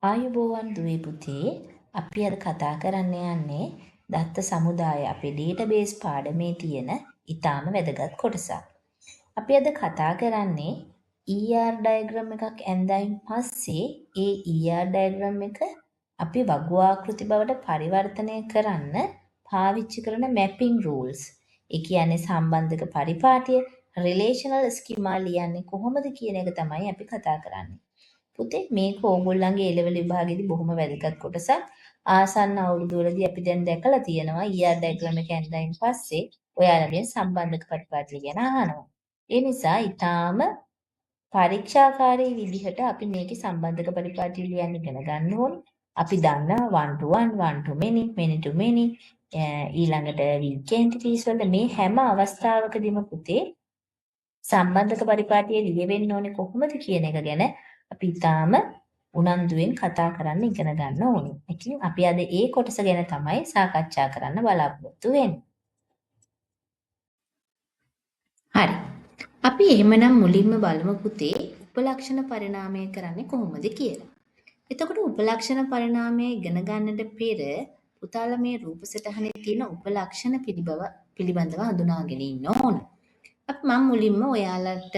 ආයුබෝවන් දුවේ පුතේ අපි අද කතා කරන්න යන්නේ දත්ත සමුදාය අපේ ඩේටාබේස් පාඩමේ තියෙන ඊටාම වැදගත් කොටසක්. අපි අද කතා කරන්නේ ER ඩයග්‍රෑම් එකක් ඇඳයින් පස්සේ ඒ ER ඩයග්‍රෑම් එක අපි වගු ආකෘති බවට පරිවර්තනය කරන්න පාවිච්චි කරන මැපින් රූල්ස්. ඒ කියන්නේ සම්බන්ධක පරිපාටිය රිලේෂනල් ස්කීමා ලියන්නේ කොහොමද කියන එක තමයි අපි කතා කරන්නේ. පුතේ මේක ඕගොල්ලන්ගේ A-level විභාගෙදි බොහොම වැදගත් කොටසක්. ආසන්න අවුරුදු වලදී අපි දැන් දැකලා තියෙනවා ER ඩයග්‍රෑම් එක ඇඳයින් පස්සේ ඔයාලගෙන් සම්බන්ධක පරිපාටිය ගැන අහනවා. ඒ නිසා ඊටාම පරීක්ෂාකාරී විදිහට අපි මේකේ සම්බන්ධක පරිපාටිය ලියන්න ඉගෙන ගන්න ඕනේ. අපි දන්නවා 1 to 1, 1 to many, many to many, ඊළඟට weak entities වල මේ හැම අවස්ථාවකදීම පුතේ සම්බන්ධක පරිපාටිය ලියවෙන්න ඕනේ කොහොමද කියන එක ගැන අපි ඊටාම උනන්දුවෙන් කතා කරන්න ඉගෙන ගන්න ඕනේ. ඉතින් අපි අද ඒ කොටස ගැන තමයි සාකච්ඡා කරන්න බලාපොරොත්තු වෙන්නේ. හරි. අපි එහෙමනම් මුලින්ම බලමු පුතේ උපලක්ෂණ පරිණාමය කරන්නේ කොහොමද කියලා. එතකොට උපලක්ෂණ පරිණාමය ඉගෙන ගන්නට පෙර පුතාලා මේ රූප සටහනේ තියෙන උපලක්ෂණ පිළිබඳව හඳුනාගෙන ඉන්න ඕන. අපි මම මුලින්ම ඔයාලට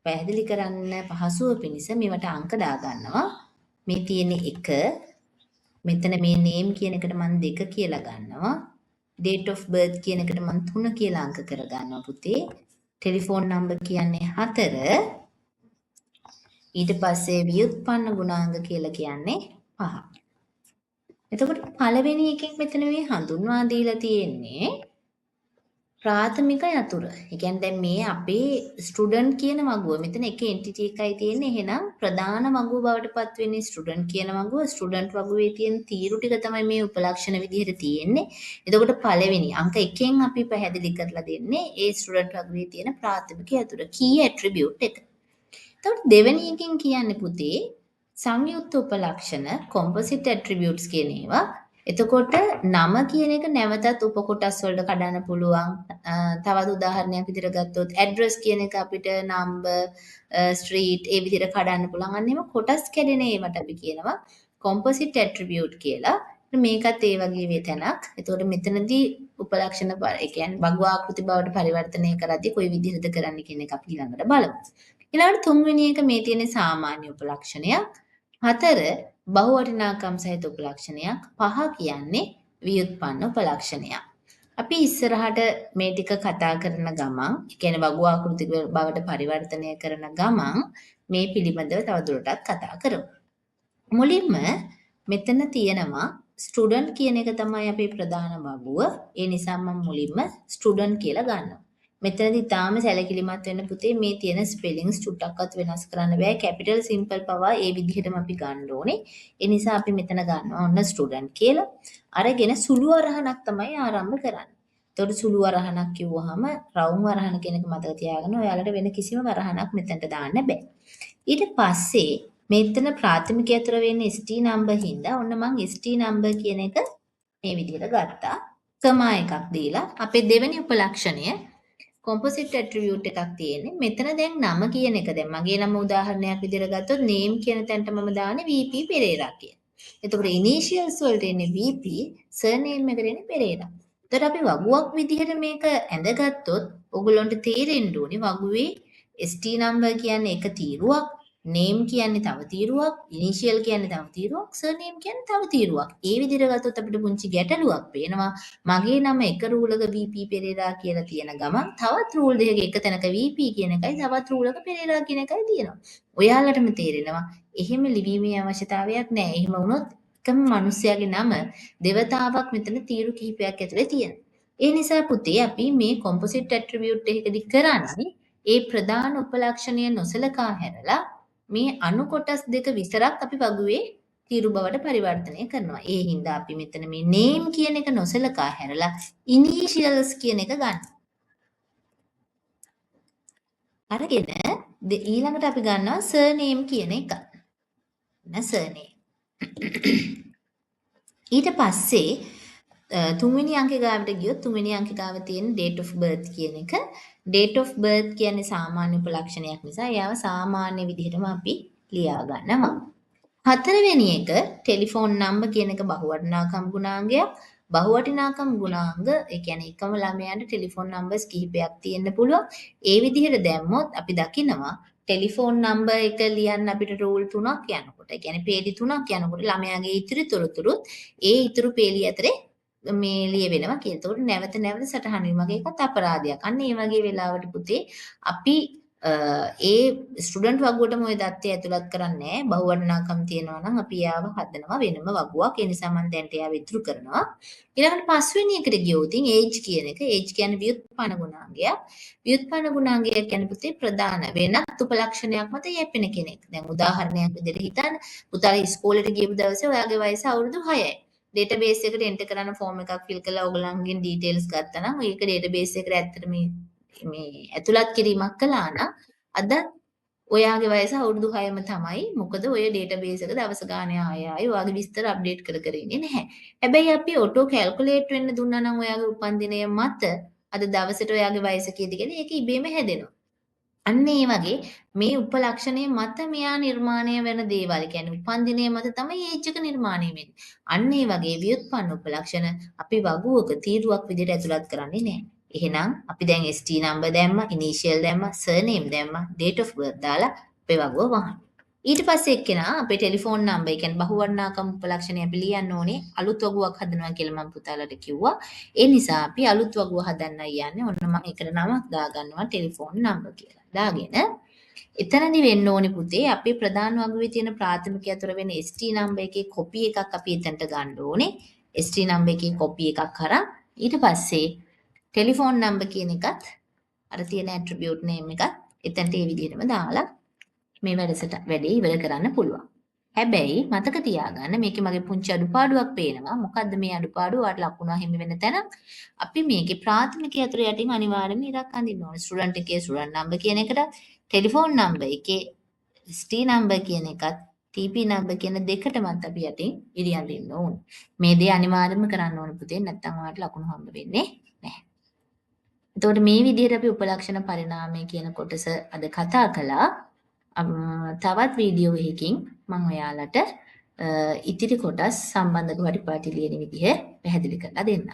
පැහැදිලි කරන්න පහසුව පිණිස මේවට අංක දාගන්නවා. මේ තියෙන 1, මෙතන මේ name කියන එකට මම 2 කියලා ගන්නවා. date of birth කියන එකට මම 3 කියලා අංක කරගන්නවා පුතේ. ටෙලිෆෝන් නම්බර් කියන්නේ 4. ඊට පස්සේ ව්‍යුත්පන්න ගුණාංග කියලා කියන්නේ 5. එතකොට පළවෙනි එකෙන් මෙතන මේ හඳුන්වා දීලා තියෙන්නේ ප්‍රාථමික යතුරු. ඒ කියන්නේ දැන් මේ අපේ ස්ටුඩන්ට් කියන වගුව. මෙතන එක එන්ටිටි එකයි තියෙන්නේ. එහෙනම් ප්‍රධාන වගුව බවට පත් වෙන්නේ ස්ටුඩන්ට් කියන වගුව. ස්ටුඩන්ට් වගුවේ තියෙන තීරු ටික තමයි මේ උපලක්ෂණ විදිහට තියෙන්නේ. එතකොට පළවෙනි අංක 1න් අපි පැහැදිලි කරලා දෙන්නේ ඒ ස්ටුඩන්ට් වගුවේ තියෙන ප්‍රාථමික යතුරු key attribute එක. එතකොට දෙවෙනි එකෙන් කියන්නේ පුතේ සංයුක්ත උපලක්ෂණ composite attributes කියන ඒවා. එතකොට නම කියන එක නැවතත් උපකොටස් වලට කඩන්න පුළුවන්. තවත් උදාහරණයක් විදිහට ගත්තොත් ඇඩ්‍රස් කියන එක අපිට නම්බර්, ස්ට්‍රීට් ඒ විදිහට කඩන්න පුළුවන්. අන්න එහෙම කොටස් කැඩෙන ඒවට අපි කියනවා composite attribute කියලා. මේකත් ඒ වගේ වේතනක්. එතකොට මෙතනදී උපලක්ෂණ ඒ කියන්නේ වගු ආකෘති බවට පරිවර්තනය කරද්දී කොයි විදිහටද කරන්න කියන එක අපි ඊළඟට බලමු. ඊළඟට තුන්වෙනි එක මේ තියෙන සාමාන්‍ය උපලක්ෂණයක්. 4 බහු වටිනාකම් සහිත උපලක්ෂණයක්. 5 කියන්නේ ව්‍යුත්පන්න උපලක්ෂණයක්. අපි ඉස්සරහට මේ ටික කතා කරන ගමන්, ඒ කියන්නේ වගු ආකෘති බවට පරිවර්තනය කරන ගමන් මේ පිළිබඳව තවදුරටත් කතා කරමු. මුලින්ම මෙතන තියෙනවා ස්ටුඩන්ට් කියන එක තමයි අපේ ප්‍රධාන වගුව. ඒ නිසා මම මුලින්ම ස්ටුඩන්ට් කියලා ගන්නවා. මෙතනදී තාම සැලකිලිමත් වෙන්න පුතේ මේ තියෙන ස්පෙලිංස් චුට්ටක්වත් වෙනස් කරන්න බෑ. කැපිටල් සිම්පල් පවා ඒ විදිහටම අපි ගන්න ඕනේ. ඒ නිසා අපි මෙතන ගන්නවා ඔන්න ස්ටුඩන්ට් කියලා. අරගෙන සුළු අරහණක් තමයි ආරම්භ කරන්නේ. එතකොට සුළු අරහණක් කිව්වහම රවුම් අරහණ කියන එක මතක තියාගන්න. ඔයාලට වෙන කිසිම අරහණක් මෙතනට දාන්න බෑ. ඊට පස්සේ මෙතන ප්‍රාථමික යතුර වෙන්නේ ST නම්බර් හින්දා ඔන්න මං ST නම්බර් කියන එක මේ විදිහට ගත්තා. කමා එකක් දීලා අපේ දෙවෙනි උපලක්ෂණය composite attribute එකක් තියෙන්නේ. මෙතන දැන් නම කියන එක දැන් මගේ නම උදාහරණයක් විදිහට ගත්තොත් name කියන තැනට මම දාන්නේ VP පෙරේරා කියලා. එතකොට initials වලට එන්නේ VP, surname එකට එන්නේ පෙරේරා. එතකොට අපි වගුවක් විදිහට මේක ඇඳගත්තොත් ඔයගොල්ලන්ට තේරෙන්න ඕනේ වගුවේ ST number කියන්නේ එක තීරුවක්, name කියන්නේ තව තීරුවක්, initial කියන්නේ තව තීරුවක්, surname කියන්නේ තව තීරුවක්. ඒ විදිහට ගත්තොත් අපිට පුංචි ගැටලුවක් පේනවා. මගේ නම එක රූලක VP පෙරේරා කියලා තියෙන ගමන් තවත් රූල් දෙකක එක තැනක VP කියන එකයි තවත් රූලක පෙරේරා කියන එකයි තියෙනවා. ඔයාලටම තේරෙනවා එහෙම ලිවීමේ අවශ්‍යතාවයක් නැහැ. එහෙම වුණොත් එකම මිනිස්යාගේ නම දෙවතාවක් මෙතන තීරු කිහිපයක් ඇතුලේ තියෙනවා. ඒ නිසා පුතේ අපි මේ composite attribute එකකදී කරන්නේ ඒ ප්‍රධාන උපලක්ෂණය නොසලකා හැරලා මේ අණු කොටස් දෙක විතරක් අපි වගුවේ තීරු බවට පරිවර්තනය කරනවා. ඒ හින්දා අපි මෙතන මේ name කියන එක නොසලකා හැරලා initials කියන එක ගන්නවා. අරගෙන ඊළඟට අපි ගන්නවා surname කියන එක. surname. ඊට පස්සේ තුන්වෙනි අංකේ ගාවට ගියොත් තුන්වෙනි අංකේ ගාව තියෙන date of birth කියන එක. date of birth කියන්නේ සාමාන්‍ය උපලක්ෂණයක් නිසා එයාව සාමාන්‍ය විදිහටම අපි ලියා ගන්නවා. හතරවෙනි එක ටෙලිෆෝන් නම්බර් කියන එක බහුවටිනාකම් ගුණාංගයක්. බහුවටිනාකම් ගුණාංග ඒ කියන්නේ එකම ළමයාට ටෙලිෆෝන් නම්බර්ස් කිහිපයක් තියෙන්න පුළුවන්. ඒ විදිහට දැම්මොත් අපි දකිනවා ටෙලිෆෝන් නම්බර් එක ලියන්න අපිට රූල් 3ක් යනකොට. ඒ කියන්නේ පේලි 3ක් යනකොට ළමයාගේ ඉතිරි තොරතුරුත් ඒ ඉතුරු පේලි අතරේ මේ ලියවෙනවා කියලා. ඒතකොට නැවත නැවත සටහන් වීම වගේ එකත් අපරාධයක්. අන්න ඒ වගේ වෙලාවට පුතේ අපි ඒ ස්ටුඩන්ට් වගුවටම ওই தත්ත්වය ඇතුළත් කරන්නේ නැහැ. බහුවර්ණනාකම් තියෙනවා නම් අපි යාව හදනවා වෙනම වගුවක්. ඒ නිසා මම දැන්ට යාව ඉතුරු කරනවා. ඊළඟට පස්වෙනි එකට ගියොත් ඒජ් කියන එක. ඒජ් කියන්නේ ව්‍යුත්පන්න ගුණාංගයක්. ව්‍යුත්පන්න ගුණාංගය කියන්නේ පුතේ ප්‍රධාන වෙනත් උපලක්ෂණයක් මත යෙපෙන කෙනෙක්. දැන් උදාහරණයක් විදිහට හිතන්න. පුතාලා ඉස්කෝලේට ගියපු දවසේ ඔයාගේ වයස අවුරුදු 6යි. ඩේටාබේස් එකට එන්ටර් කරන ෆෝම් එකක් ෆිල් කරලා ඔයගලන්ගෙන් ඩීටේල්ස් ගත්තා නම් ඒක ඩේටාබේස් එකට ඇත්තට මේ ඇතුළත් කිරීමක් කළා නම් අද ඔයාගේ වයස අවුරුදු 6ම තමයි. මොකද ඔය ඩේටාබේස් එක දවස ගානේ ආයෙ ඔයාගේ විස්තර අප්ඩේට් කර කර ඉන්නේ නැහැ. හැබැයි අපි ඔටෝ කැල්කියුලේට් වෙන්න දුන්නා නම් ඔයාගේ උපන්දිනය මත අද දවසට ඔයාගේ වයස කීයද කියලා ඒක ඉබේම හැදෙනවා. අන්න ඒ වගේ මේ උපලක්ෂණය මත මෙයා නිර්මාණය වෙන දේවල්. කියන්නේ උපන්දිනය මත තමයි ඒජ් එක නිර්මාණය වෙන්නේ. අන්න ඒ වගේ ව්‍යුත්පන්න උපලක්ෂණ අපි වගුවක තීරුවක් විදිහට ඇතුළත් කරන්නේ නැහැ. එහෙනම් අපි දැන් ST නම්බර් දැම්මා, ඉනිෂියල් දැම්මා, සර්නේම් දැම්මා, date of birth දාලා අපේ වගුව වහන්න. ඊට පස්සේ එක්කෙනා අපේ ටෙලිෆෝන් නම්බර්, ඒ කියන්නේ බහුවර්ණාකම් උපලක්ෂණය අපි ලියන්න ඕනේ. අලුත් වගුවක් හදනවා කියලා මම පුතාලට කිව්වා. ඒ නිසා අපි අලුත් වගුව හදන්නයි යන්නේ. ඔන්න මම ඒකට නමක් දාගන්නවා ටෙලිෆෝන් නම්බර් කියලා. දාගෙන එතනදි වෙන්න ඕනේ පුතේ අපේ ප්‍රධාන වගුවේ තියෙන ප්‍රාථමික අතර වෙන ST නම්බර් එකේ කොපි එකක් අපි එතනට ගන්න ඕනේ. ST නම්බර් එකේ කොපි එකක් අරන් ඊට පස්සේ ටෙලිෆෝන් නම්බර් කියන එකත් අර තියෙන ඇට්‍රිබියුට් නේම් එකත් එතනට ඒ විදිහටම දාලා මේ වැඩේ ඉවර කරන්න පුළුවන්. හැබැයි මතක තියාගන්න මේකේ මගේ පුංචි අඩුපාඩුවක් පේනවා. මොකද්ද මේ අඩුපාඩුව? ඔයාලට ලකුණු අහිමි වෙන තැන. අපි මේකේ ප්‍රාථමික අතර යටින් අනිවාර්යයෙන්ම ඉරක් අඳින්න ඕනේ. ස්ටුඩන්ට් එකේ ස්ටුඩන්ට් නම්බර් කියන එකට ටෙලිෆෝන් නම්බර් එකේ ST නම්බර් කියන එකත් TP නම්බර් කියන දෙකටමත් අපි යටින් ඉරි අඳින්න ඕනේ. මේ දේ අනිවාර්යයෙන්ම කරන්න ඕනේ පුතේ. නැත්නම් ඔයාලට ලකුණු හම්බ වෙන්නේ නැහැ. එතකොට මේ විදිහට අපි උපලක්ෂණ පරිණාමය කියන කොටස අද කතා කළා. තවත් වීඩියෝ එකකින් මම ඔයාලට ඉතිරි කොටස් සම්බන්ධව පරිපාටි ලියන විදිහ පැහැදිලි කරලා දෙන්නම්.